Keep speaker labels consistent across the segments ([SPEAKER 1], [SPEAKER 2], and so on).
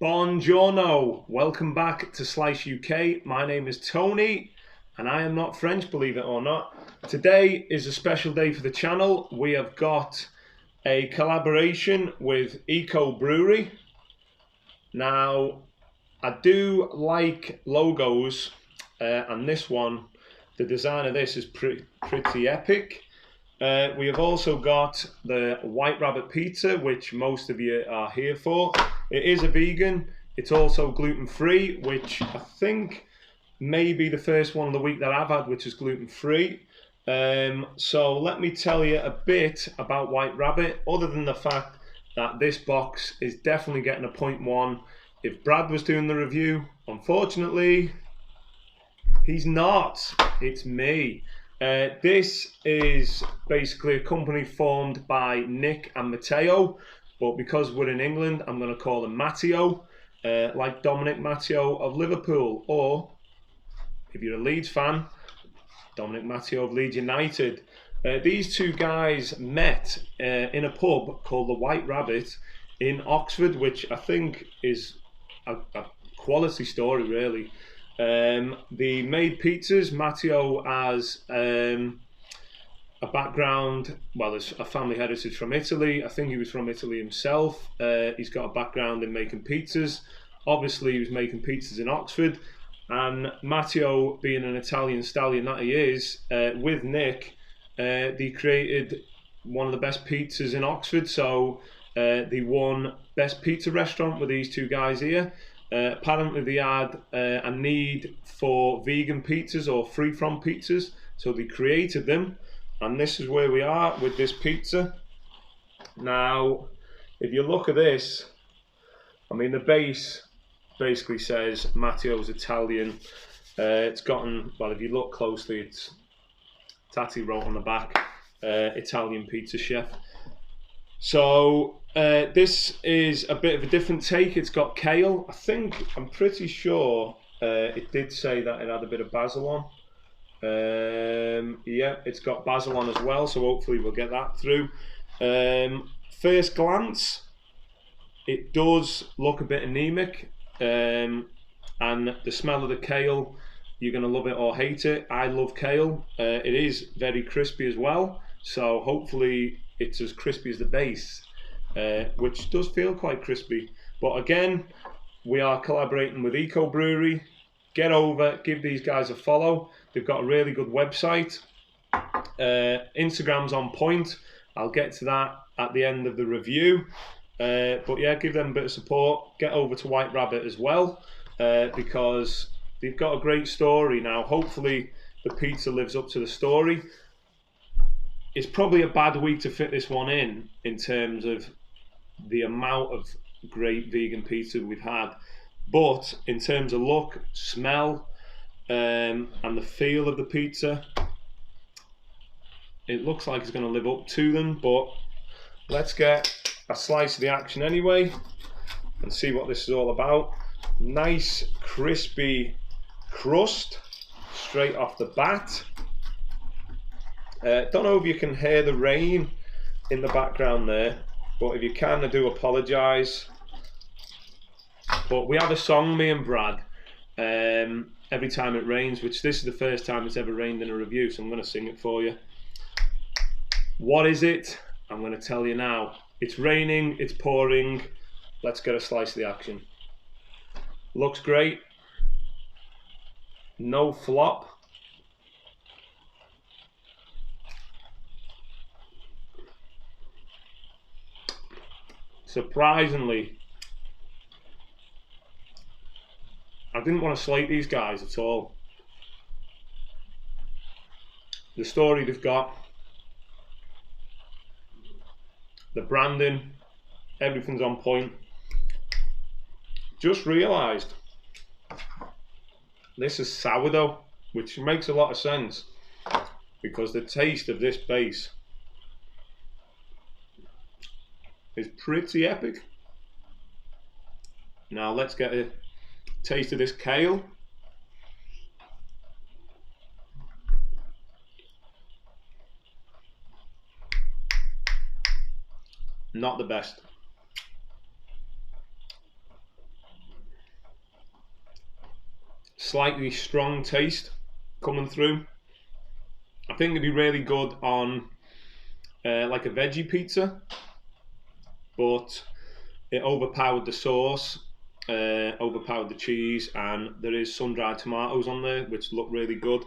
[SPEAKER 1] Buongiorno, welcome back to Slice UK. My name is Tony and I am not French, believe it or not. Today is a special day for the channel. We have got a collaboration with Eko Brewery. Now, I do like logos and this one, the design of this is pretty epic. We have also got the White Rabbit Pizza, which most of you are here for. It is a vegan. It's also gluten-free, which I think may be the first one of the week that I've had, which is gluten-free. So let me tell you a bit about White Rabbit, other than the fact that this box is definitely getting a 0.1. If Brad was doing the review, unfortunately, he's not. It's me. This is basically a company formed by Nick and Matteo, but because we're in England, I'm going to call them Matteo, like Dominic Matteo of Liverpool, or if you're a Leeds fan, Dominic Matteo of Leeds United. These two guys met in a pub called the White Rabbit in Oxford, which I think is a quality story, really. They made pizzas. Matteo has a background, well, there's a family heritage from Italy. I think he was from Italy himself. He's got a background in making pizzas. Obviously, he was making pizzas in Oxford. And Matteo, being an Italian stallion that he is, with Nick, they created one of the best pizzas in Oxford. So they won Best Pizza Restaurant with these two guys here. Apparently they had a need for vegan pizzas or free from pizzas, so they created them, and this is where we are with this pizza. Now, if you look at this, I mean, the base basically says Matteo's Italian. It's gotten, well, if you look closely, it's Tati wrote on the back, Italian pizza chef. So this is a bit of a different take. It's got kale. I'm pretty sure it did say that it had a bit of basil on. Yeah, it's got basil on as well, so hopefully we'll get that through. First glance, it does look a bit anemic, and the smell of the kale, you're going to love it or hate it. I love kale. It is very crispy as well, so hopefully it's as crispy as the base, which does feel quite crispy. But again, we are collaborating with Eko Brewery. Get over, give these guys a follow. They've got a really good website. Instagram's on point. I'll get to that at the end of the review. But yeah, give them a bit of support. Get over to White Rabbit as well, because they've got a great story. Now, hopefully the pizza lives up to the story. It's probably a bad week to fit this one in terms of the amount of great vegan pizza we've had. But in terms of look, smell, and the feel of the pizza, it looks like it's going to live up to them. But let's get a slice of the action anyway and see what this is all about. Nice crispy crust straight off the bat. Don't know if you can hear the rain in the background there, but if you can, I do apologise. But we have a song, me and Brad, every time it rains, which this is the first time it's ever rained in a review, so I'm going to sing it for you. What is it? I'm going to tell you now. It's raining, it's pouring. Let's get a slice of the action. Looks great. No flop. Surprisingly, I didn't want to slate these guys at all. The story they've got, the branding, everything's on point. Just realised this is sourdough, which makes a lot of sense because the taste of this base is pretty epic. Now let's get a taste of this kale. Not the best. slightly strong taste coming through. I think it'd be really good on like a veggie pizza, but it overpowered the sauce, overpowered the cheese, and there is sun-dried tomatoes on there which look really good.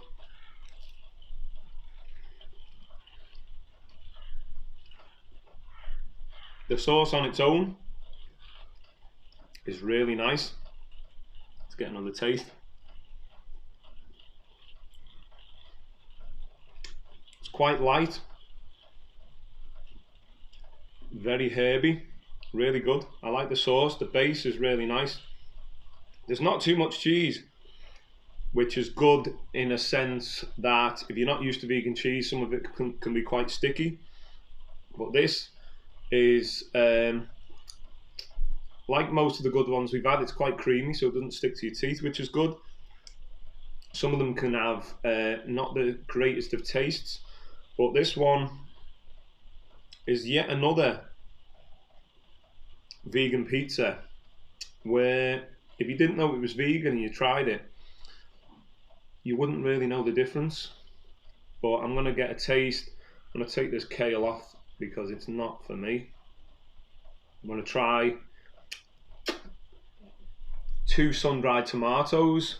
[SPEAKER 1] The sauce on its own is really nice. Let's get another taste. It's quite light, very herby, really good. I like the sauce. The base is really nice. There's not too much cheese, which is good in a sense that if you're not used to vegan cheese, some of it can be quite sticky. But this is like most of the good ones we've had, it's quite creamy, so it doesn't stick to your teeth, which is good. Some of them can have not the greatest of tastes, but this one is yet another vegan pizza where if you didn't know it was vegan and you tried it, you wouldn't really know the difference. But I'm going to get a taste. I'm going to take this kale off because it's not for me. I'm going to try 2 sun-dried tomatoes.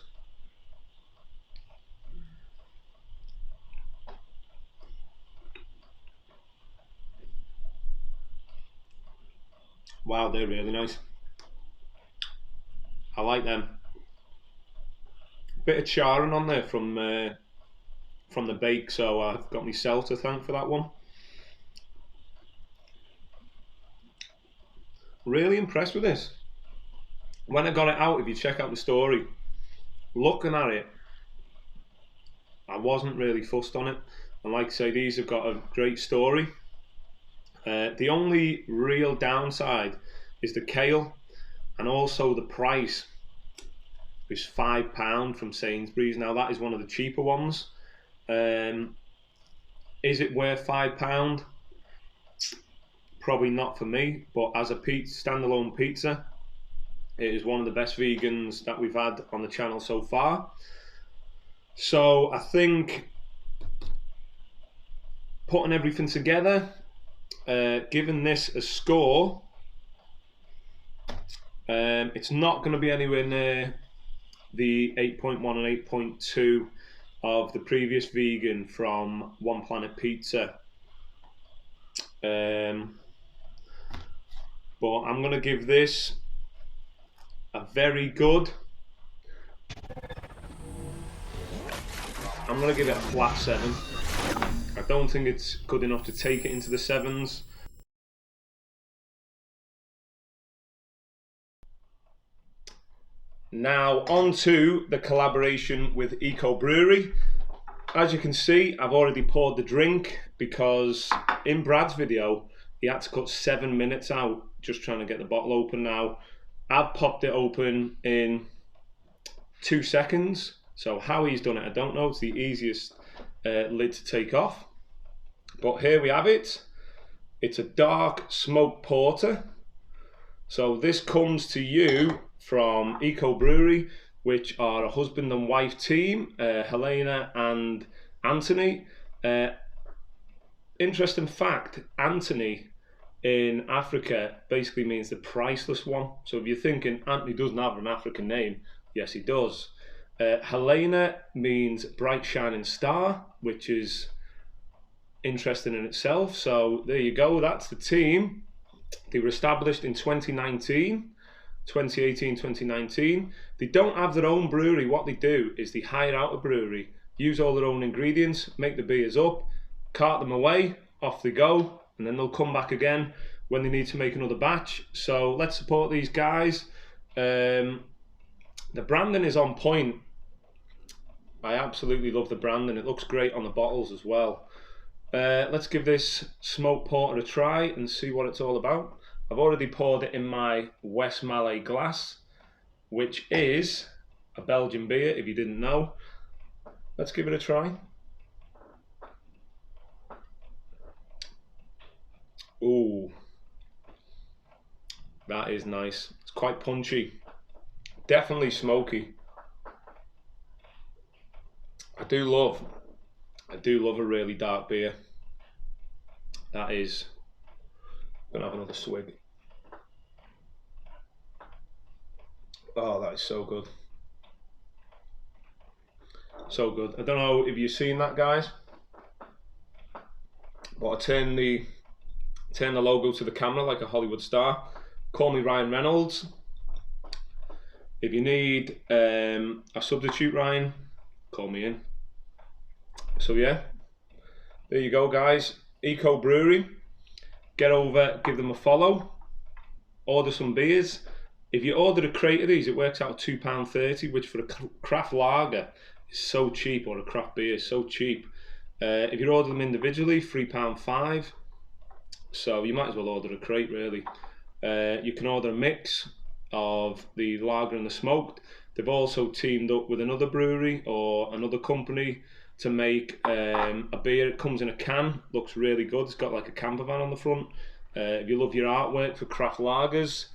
[SPEAKER 1] Wow, they're really nice. I like them. Bit of charring on there from the bake, so I've got myself to thank for that one. Really impressed with this. When I got it out, if you check out the story, looking at it, I wasn't really fussed on it. And like I say, these have got a great story. The only real downside is the kale, and also the price is £5 from Sainsburys. Now that is one of the cheaper ones. Is it worth £5? Probably not for me, but as a standalone pizza, it is one of the best vegans that we've had on the channel so far. So I think putting everything together, giving this a score, it's not going to be anywhere near the 8.1 and 8.2 of the previous vegan from One Planet Pizza. But I'm going to give this a very good. I'm going to give it a flat 7. I don't think it's good enough to take it into the 7s. Now on to the collaboration with Eko Brewery. As you can see, I've already poured the drink because in Brad's video, he had to cut 7 minutes out just trying to get the bottle open. Now, I've popped it open in 2 seconds. So how he's done it, I don't know. It's the easiest lid to take off. But here we have it. It's a dark smoked porter. So this comes to you from Eko Brewery, which are a husband and wife team, Helena and Anthony. Interesting fact, Anthony in Africa basically means the priceless one. So if you're thinking Anthony doesn't have an African name, yes he does. Helena means bright shining star, which is interesting in itself. So there you go, that's the team. They were established in 2018, 2019. They don't have their own brewery. What they do is they hire out a brewery, use all their own ingredients, make the beers up, cart them away, off they go, and then they'll come back again when they need to make another batch. So let's support these guys. The branding is on point. I absolutely love the branding. It looks great on the bottles as well. Let's give this smoked porter a try and see what it's all about. I've already poured it in my West Malay glass, which is a Belgian beer, if you didn't know. Let's give it a try. Ooh, that is nice. It's quite punchy, definitely smoky. do love a really dark beer. That is, I'm gonna have another swig. Oh, that is so good. So good. I don't know if you've seen that, guys, but I turn the logo to the camera like a Hollywood star. Call me Ryan Reynolds. If you need a substitute, Ryan, call me in. So yeah, there you go, guys. Eko Brewery. Get over, give them a follow, order some beers. If you order a crate of these, it works out £2.30, which for a craft lager is so cheap, or a craft beer is so cheap. If you order them individually, £3.5. So you might as well order a crate, really. You can order a mix of the lager and the smoked. They've also teamed up with another brewery or another company to make a beer. It comes in a can, looks really good. It's got like a camper van on the front. If you love your artwork for craft lagers,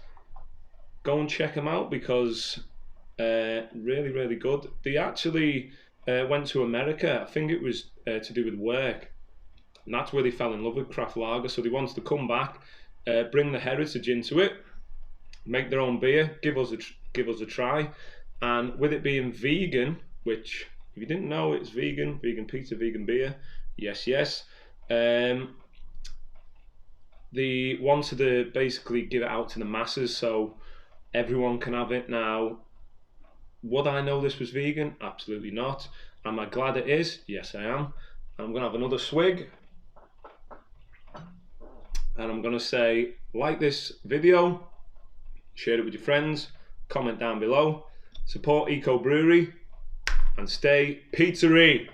[SPEAKER 1] go and check them out, because really, really good. They actually went to America. I think it was to do with work, and that's where they fell in love with craft lager. So they wanted to come back, bring the heritage into it, make their own beer, give us a try. And with it being vegan, which, if you didn't know, it's vegan pizza, vegan beer, yes. They wanted to basically give it out to the masses so everyone can have it. Now, would I know this was vegan? Absolutely not. Am I glad it is? Yes, I am. I'm gonna have another swig, and I'm gonna say, like this video, share it with your friends, comment down below, support Eko Brewery, and stay Pizzary.